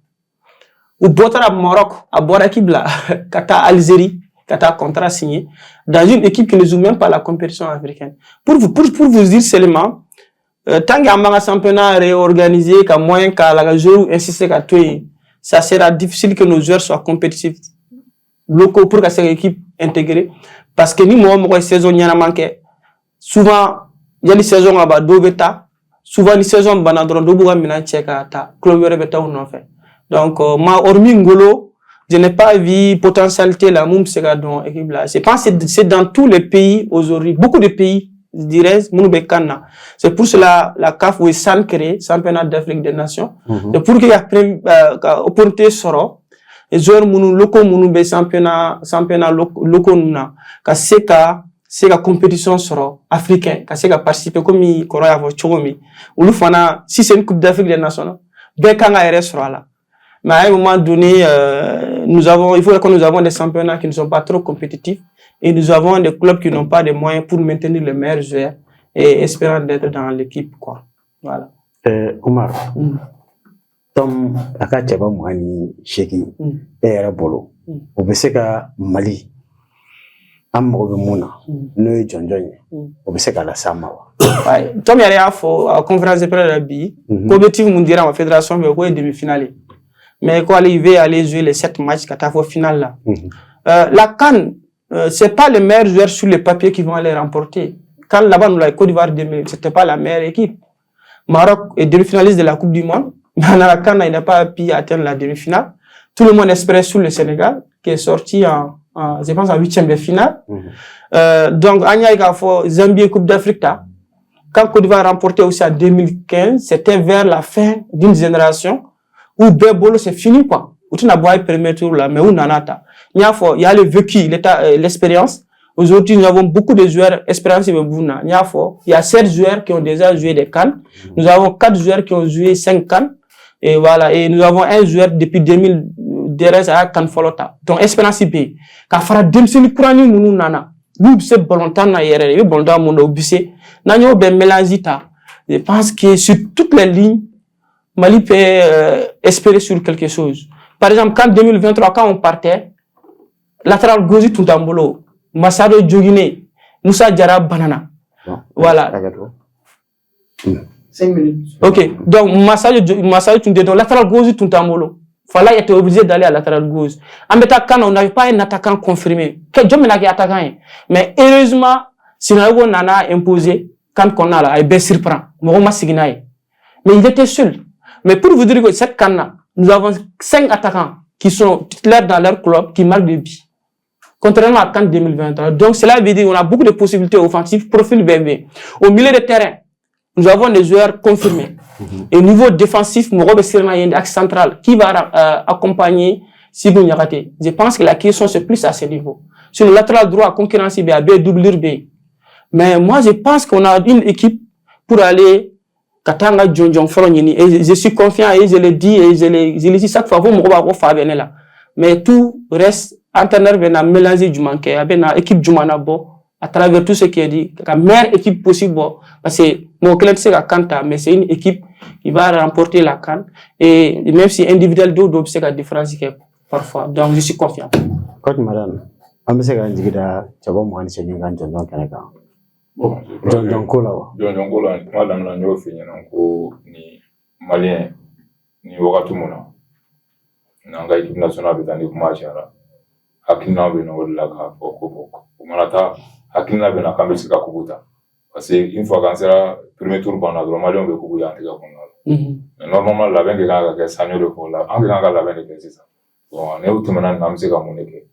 Ou Botar à Maroc, à Borakib là, Kata Algérie. Kata contrat signé dans une équipe qui ne joue même pas la compétition africaine. Pour vous dire seulement, tant qu'il y a un championnat réorganisé, qu'à moyen qu'à la joueur insister qu'à tout, ça sera difficile que nos joueurs soient compétitifs locaux pour que cette équipe intégrée. Parce que nous, moi, saison, il y en a manqué. Souvent, il y a des saisons là-bas, d'Obeta. Souvent, les saisons, Banadron, d'Obuga, Mina, Tcheka, Clover, Beta, on en fait. Donc, ma hormis Ngolo, je n'ai pas vu potentialité la Moum sera dans l'équipe là. Je pense que c'est dans tous les pays aujourd'hui, beaucoup de pays, je dirais, Mounubekana. C'est pour cela la CAF est sans créer, championnat d'Afrique des Nations. C'est pour qu'il y a opportunité soro. Les joueurs Mounou locaux Mounube championnat locaux Nuna. C'est la compétition soro africain. C'est participer comme il y a Chogomi. Ou le fana, si c'est une coupe d'Afrique des Nations, Bekanga RS sera là. Mais à un moment donné, il faut que nous avons des championnats qui ne sont pas trop compétitifs et nous avons des clubs qui n'ont pas de moyens pour maintenir les meilleurs joueurs et espérant d'être dans l'équipe, quoi. Voilà. Omar, Tom, Akachaba Mouani, Cheki, Bolo, Obeseka Mali, Amro Mouna, Noé John Johnny, Obeseka la Samawa. Tom, il y a une conférence de presse de la BI, l'objectif mondial en fédération, mais au demi-finale. Mais quoi, il va aller jouer les 7 matchs qu'à ta finale là. La CAN, c'est pas les meilleurs joueurs sur le papier qui vont aller remporter. Quand là-bas, nous, la Côte d'Ivoire, c'était pas la meilleure équipe. Maroc est demi-finaliste de la Coupe du Monde. Mais dans la CAN, il n'a pas pu atteindre la demi-finale. Tout le monde espérait sur le Sénégal, qui est sorti je pense, en 8e de finale. Donc, Anya Igafo, Zambie, Coupe d'Afrique, quand Côte d'Ivoire a remporté aussi en 2015, c'était vers la fin d'une génération. Ou Bebolo, c'est fini, quoi. Ou tu n'as pas eu premier tour là, mais où nanata. Il y a le vécu, l'expérience. Aujourd'hui, nous avons beaucoup de joueurs expérience et Bouna. Il y a 7 joueurs qui ont déjà joué des CAN. Nous avons 4 joueurs qui ont joué 5 CAN. Et voilà. Et nous avons un joueur depuis 2000, derrière à CAN Folota. Donc, expérience IP. Quand fera Demseni Kourani Mounou Nana. Nous, c'est volontaire na yere. Nous, volontaire mon obissé. Nanyo ben mélanzita. Je pense que sur toutes les lignes, Mali peut espérer sur quelque chose. Par exemple, quand 2023, quand on partait, latéral gauche Tuntambolo, Massado Djogine, Moussa Diarra Banana. Bon. Voilà. 5 minutes. Ok, donc Massado Tuntambolo, latéral gauche Tuntambolo. Fala était obligé d'aller à latéral gauche. En attaquant, on n'avait pas un attaquant confirmé. Quel job est attaquant? Mais heureusement, si on a imposé, quand on a là, il est surprend. Mais il était seul. Mais pour vous dire que cette canne-là, nous avons 5 attaquants qui sont titulaires dans leur club, qui marquent des buts. Contrairement à Cannes 2023. Donc, cela veut dire qu'on a beaucoup de possibilités offensives, profil BB. Au milieu de terrain, nous avons des joueurs confirmés. Et au niveau défensif, Morobe Sirna y a un axe central qui va accompagner Sibou Nyakate. Je pense que la question c'est plus à ce niveau. Sur le latéral droit, concurrence B, doublure B. Mais moi, je pense qu'on a une équipe pour aller Katanga Djonjon Folonyeni. Et je suis confiant et je le dis et je le dis chaque fois, vous m'avez fait là. Mais tout reste, entraîneur vient mélanger du manqué, avec une équipe du Manabo, à travers tout ce qui est dit, la meilleure équipe possible, parce que mon club c'est la Kanta, mais c'est une équipe qui va remporter la CAN, et même si individuel d'autres c'est la différence parfois. Donc je suis confiant. Coach madame, on sait que Jigida, Chabon Mouani Sénégal, John Canada. John Kola. John Kola, madame la Nyo Fényanko, ni Malien, ni Wakatumona. Nanga équipe nationale britannique Kumachara. Hakina bena wala ka boko. Umanata hakina bena kambesi ka kubuta. Parce que une fois qu'on sera premier tour bana do Malien be kubuya antika konala. Mais normalement la benga ga ka sanyo de ko la. Anga ga la benga ke sisa. Bon, ne utumana namse ka moneke.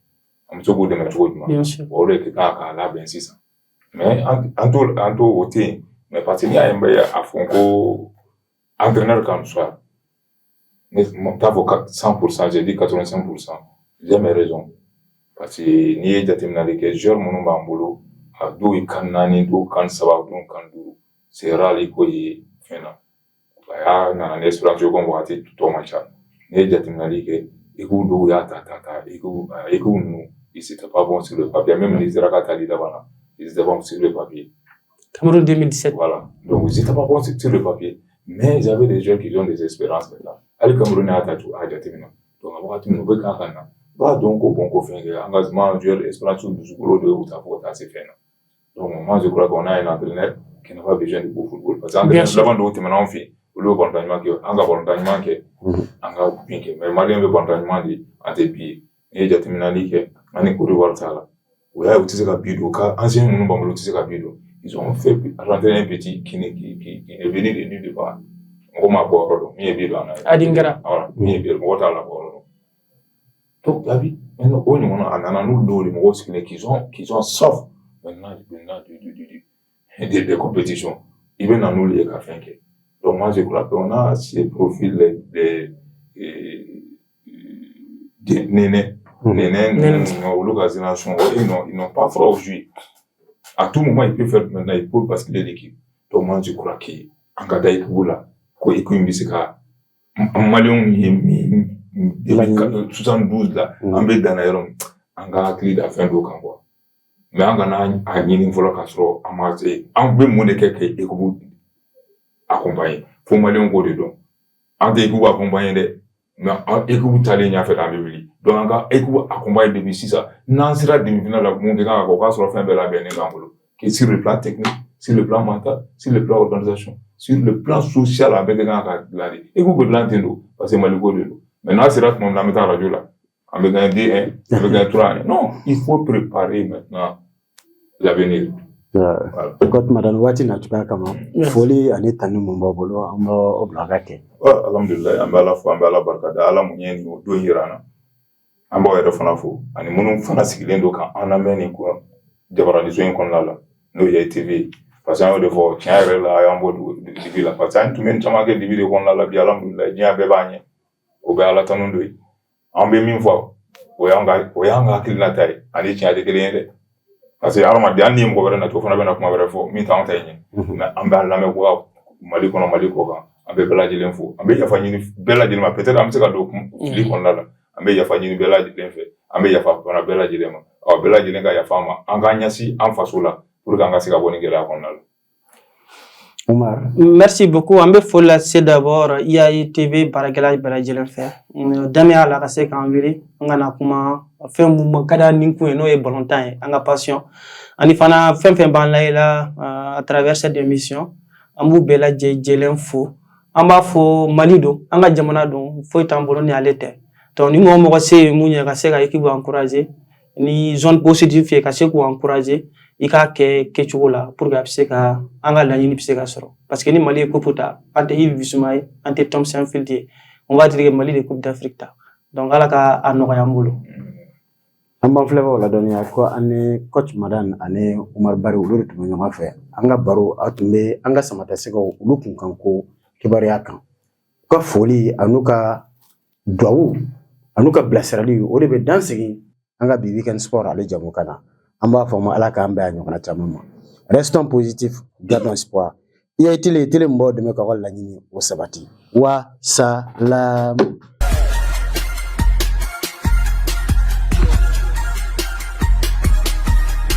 Amso go de me chojuma. Bien sûr. Ore ke ka la ben sisa. Mais anto ôté mais partenaire yamba afonko entraîneur comme ça. Mais mon avocat 100%, j'ai dit 85%. J'ai mes raisons. Parce que ni est déterminé que joueur mon nom bambolo a do i kanani do kan sawa do kan do c'est rare ko yi fena. Ya na espérance ko mo ati tout matcha. Ni est déterminé que ego do ya ta ego nous il c'était pas bon sur le papier même les Irakata dit d'abord. Ils étaient bons sur le papier. Cameroun 2017. Voilà. Donc ils étaient pas bons sur le papier, mais ils avaient des joueurs qui ont des espérances maintenant. Ali Cameroun a tatu a jatimina. Donc avant tout nous veut quand kana. Ba donc au bon confin engagement joueur espérance du boulot de outa pour ta c'est fait. Donc moi je crois qu'on a un entraîneur qui n'a pas besoin de beaucoup football parce que l'avant de outa maintenant on fait le bon entraînement que anga bon entraînement que anga bien que mais malien le bon entraînement dit en début et jatimina li que ani ko voir ça là. Ouais, ancien monde ils ont fait rentrer un petit qui est venu de nulle part. On m'a bordo, mi est bien Adingara. Voilà, mi est bien la bordo. Donc la vie, maintenant on a nous dos les mots qui sont sauf maintenant des compétitions. Ils viennent à nous les cafés. Donc moi je crois qu'on a ces profils des nénés. Ils n'ont pas froid aujourd'hui. À tout moment, ils peuvent faire maintenant, ils peuvent basculer l'équipe. Donc, moi, je crois qu'en Gada et Koula, quoi, et qu'il y a un Malien, 72 là, en bête dans l'aéron, en Gada, il a fait un docan, quoi. Mais en Gada, il y a une fois qu'à en marché, en veut monnaie quelqu'un et que vous accompagnez. Faut Malien go dedans. En te vous accompagner, mais et que vous allez y faire dans le ville. Donc, et que vous accompagnez depuis ça. Non, c'est la demi-finale, la monde qui a sur la fin de la BNL qui sur le plan technique, sur le plan mental, sur le plan organisation, sur le plan social, avec les gens qui ont et que vous pouvez l'entendre, parce que c'est mal de l'eau. Maintenant, c'est là que mon ami à la radio là, avec un D1, avec un 3. Non, il faut préparer maintenant l'avenir. Quand madame Wati n'a pas comment, folie à l'état nous mon babolo, on va obliger. Alhamdulillah, on va la foi, on va la barcade, à la moyenne, au dos irana. On va être fanafo, on est fana sigilé donc on amène quoi, jabaralisation qu'on a là, nous y a TV, parce qu'on de voir tiens là, on va de ville, parce que tout le monde chama que de ville qu'on a là, bien alhamdulillah, bien bébanye, au bas la tanouille, on va même fois, ouais on a qu'il n'a taille, allez tiens de quelqu'un. Parce que alors maintenant ni mo na to fana be na kuma bere fo mi ta on tayi mais ambe la me ko mali ko kan ambe bela jilen fo ambe ya fanyini bela jilen ma peut-être am se ka do li kon la ambe ya fanyini bela jilen fe ambe ya fa na bela jilen ma o bela jilen ga ya fama an ga nyasi an fasola pour ka nga se ka boni gela kon la Omar. Merci beaucoup. On me faut laisser d'abord IAI TV barakela barajelen fait. Dame ala ka se kan wele ngana kuma fɛn mun kada nin kun no ye balontan ye anga passion ani fana fɛn ban la à travers cette émission an b'u bɛɛ lajɛlen fo an b'a fɔ Mali don an ka jamana don foyi t'an bolo ni ale tɛ donc ni mɔgɔ se ye mun ye ka se ka équipe encourager ni zone positive ye ka se k'u encourager i ka kɛ kɛcogo la pour que a bɛ se ka an ka laɲini bɛ se ka sɔrɔ parce que ni Mali ye coupe ta an tɛ Yves Bissouma ye an tɛ Thompson Field ye on va dire que Mali de coupe d'Afrique ta donc ala ka a nɔgɔya an bolo. An b'an filɛbagaw ladɔnniya ko an ni coach Madan ani Umar Bari olu de tun bɛ ɲɔgɔn fɛ an ka baro a tun bɛ an ka samatasɛgɛw olu kun kan ko kibaruya kan u ka foli an'u ka duwawu an'u ka bilasirali o de bɛ dansigi an ka bi weekend sport ale jamukan na an b'a fɔ ma ala k'an bɛn a ɲɔgɔnna caman ma restons positifs gardons espoir IAI télé min b'aw dɛmɛ k'aw ka laɲini o sabati wa salam.